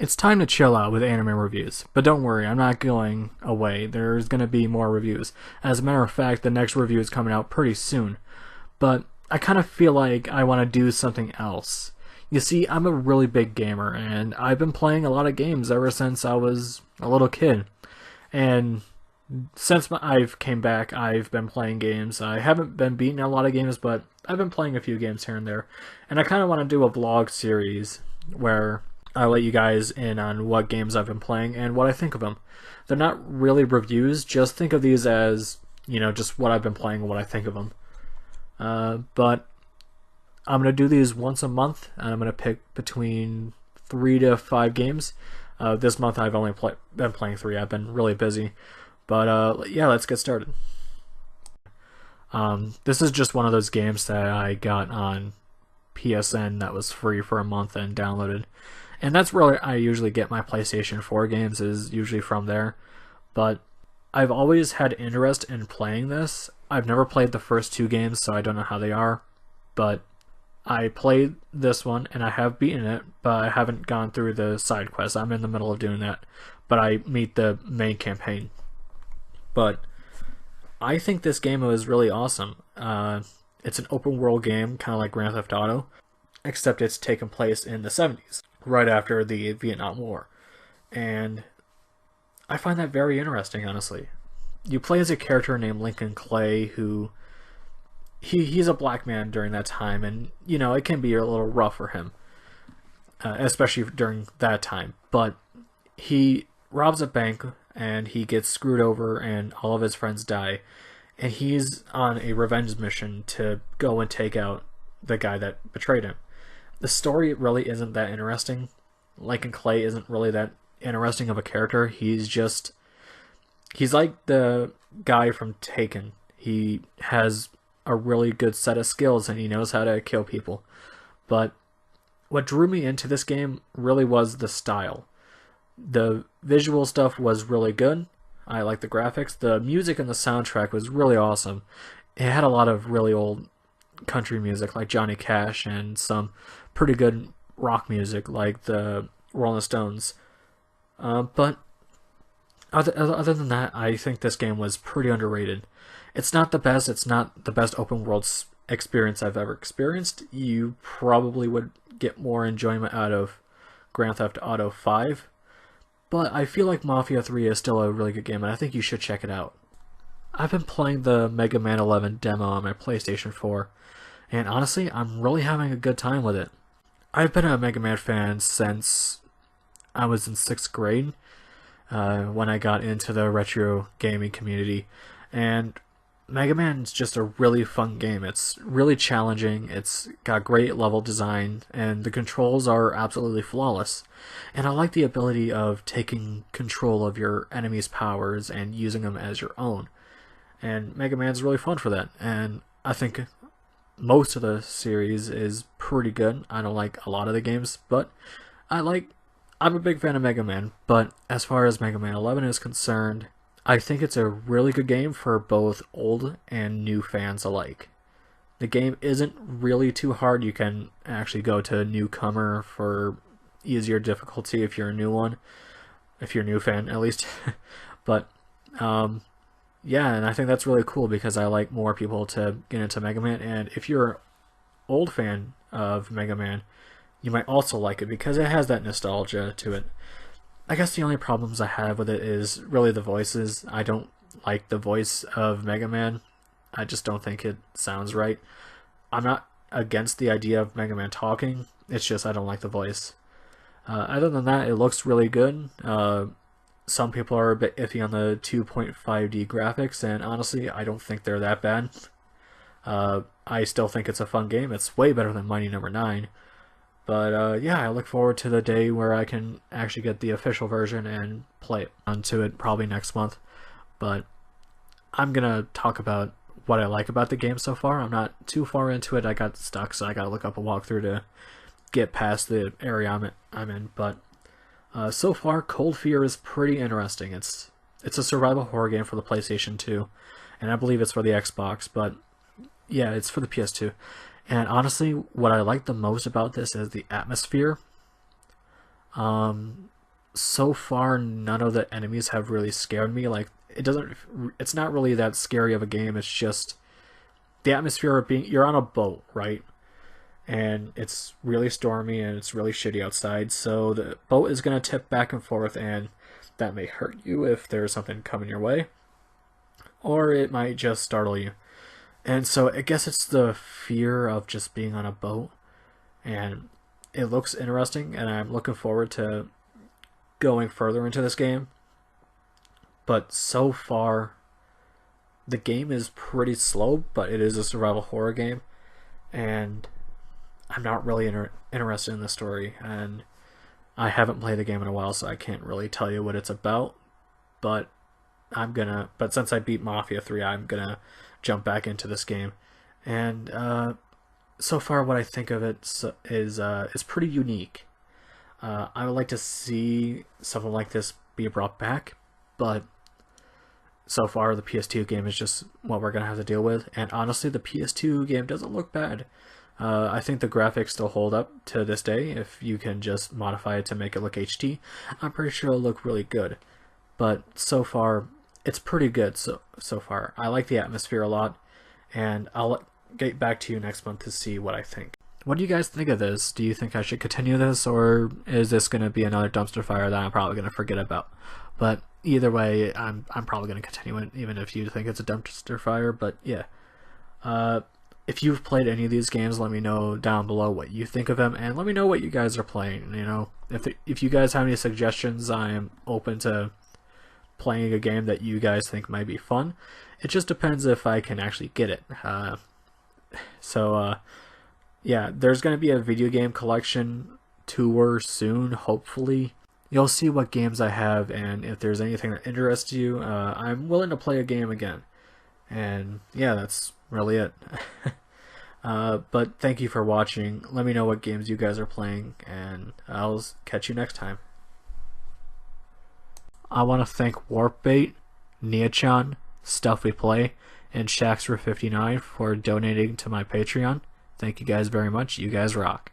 It's time to chill out with anime reviews, but don't worry, I'm not going away. There's gonna be more reviews. As a matter of fact, the next review is coming out pretty soon. But I kind of feel like I want to do something else. You see, I'm a really big gamer, and I've been playing a lot of games ever since I was a little kid. And since I've came back, I've been playing games. I haven't been beating a lot of games, but I've been playing a few games here and there. And I kind of want to do a vlog series where I let you guys in on what games I've been playing and what I think of them. They're not really reviews, just think of these as, just what I've been playing and what I think of them. But I'm going to do these once a month, and I'm going to pick between 3 to 5 games. This month I've only been playing 3. I've been really busy. But yeah, let's get started. This is just one of those games that I got on PSN that was free for a month and downloaded. And that's where I usually get my PlayStation 4 games, is usually from there. But I've always had interest in playing this. I've never played the first 2 games, so I don't know how they are. But I played this one, and I have beaten it, but I haven't gone through the side quests. I'm in the middle of doing that. But I meet the main campaign. But I think this game was really awesome. It's an open world game, kind of like Grand Theft Auto, except it's taken place in the 70s, right after the Vietnam War. And I find that very interesting, honestly. You play as a character named Lincoln Clay, who he's a black man during that time, and it can be a little rough for him, especially during that time. But he robs a bank and he gets screwed over, and all of his friends die, and he's on a revenge mission to go and take out the guy that betrayed him. The story really isn't that interesting. Lincoln Clay isn't really that interesting of a character. He's like the guy from Taken. He has a really good set of skills and he knows how to kill people. But what drew me into this game really was the style. The visual stuff was really good. I like the graphics. The music and the soundtrack was really awesome. It had a lot of really old country music like Johnny Cash and some pretty good rock music like the Rolling Stones. But other than that, I think this game was pretty underrated. It's not the best. It's not the best open world experience I've ever experienced. You probably would get more enjoyment out of Grand Theft Auto 5. But I feel like Mafia 3 is still a really good game, and I think you should check it out. I've been playing the Mega Man 11 demo on my PlayStation 4, and honestly, I'm really having a good time with it. I've been a Mega Man fan since I was in 6th grade, when I got into the retro gaming community, and Mega Man is just a really fun game. It's really challenging, it's got great level design, and the controls are absolutely flawless. And I like the ability of taking control of your enemy's powers and using them as your own. And Mega Man's really fun for that, and I think most of the series is pretty good. I don't like a lot of the games, but I'm a big fan of Mega Man. But as far as Mega Man 11 is concerned, I think it's a really good game for both old and new fans alike. The game isn't really too hard. You can actually go to newcomer for easier difficulty if you're a new one, if you're a new fan at least. But yeah, and I think that's really cool because I like more people to get into Mega Man. And if you're an old fan of Mega Man, you might also like it because it has that nostalgia to it. I guess the only problems I have with it is really the voices. I don't like the voice of Mega Man. I just don't think it sounds right. I'm not against the idea of Mega Man talking, it's just I don't like the voice. Other than that, it looks really good. Some people are a bit iffy on the 2.5D graphics, and honestly, I don't think they're that bad. I still think it's a fun game. It's way better than Mighty Number 9. But yeah, I look forward to the day where I can actually get the official version and play it onto it probably next month. But I'm gonna talk about what I like about the game so far. I'm not too far into it. I got stuck, so I gotta look up a walkthrough to get past the area I'm in. But so far, Cold Fear is pretty interesting. It's a survival horror game for the PlayStation 2, and I believe it's for the Xbox. But yeah, it's for the PS2. And honestly, what I like the most about this is the atmosphere. So far, none of the enemies have really scared me. Like, it's not really that scary of a game. It's just the atmosphere of being, you're on a boat, right? And it's really stormy and it's really shitty outside. So the boat is going to tip back and forth, and that may hurt you if there's something coming your way, or it might just startle you. And so I guess it's the fear of just being on a boat, and it looks interesting, and I'm looking forward to going further into this game. But so far, the game is pretty slow, but it is a survival horror game, and I'm not really interested in the story, and I haven't played the game in a while, so I can't really tell you what it's about. But but since I beat Mafia 3, I'm gonna jump back into this game, and so far what I think of it is pretty unique. I would like to see something like this be brought back, but so far the PS2 game is just what we're gonna have to deal with. And honestly, the PS2 game doesn't look bad. I think the graphics still hold up to this day if you can just modify it to make it look HD. I'm pretty sure it'll look really good. But so far, it's pretty good so far. I like the atmosphere a lot, and I'll get back to you next month to see what I think. What do you guys think of this? Do you think I should continue this, or is this going to be another dumpster fire that I'm probably going to forget about? But either way, I'm probably going to continue it, even if you think it's a dumpster fire. But yeah. If you've played any of these games, let me know down below what you think of them, and let me know what you guys are playing. You know, if you guys have any suggestions, I am open to playing a game that you guys think might be fun. It just depends if I can actually get it. Yeah, there's going to be a video game collection tour soon, hopefully. You'll see what games I have, and if there's anything that interests you, I'm willing to play a game again. And yeah, that's really it. But thank you for watching. Let me know what games you guys are playing, and I'll catch you next time. I want to thank Warpbait, Neachan, Stuff We Play, and Shaxter59 for donating to my Patreon. Thank you guys very much. You guys rock.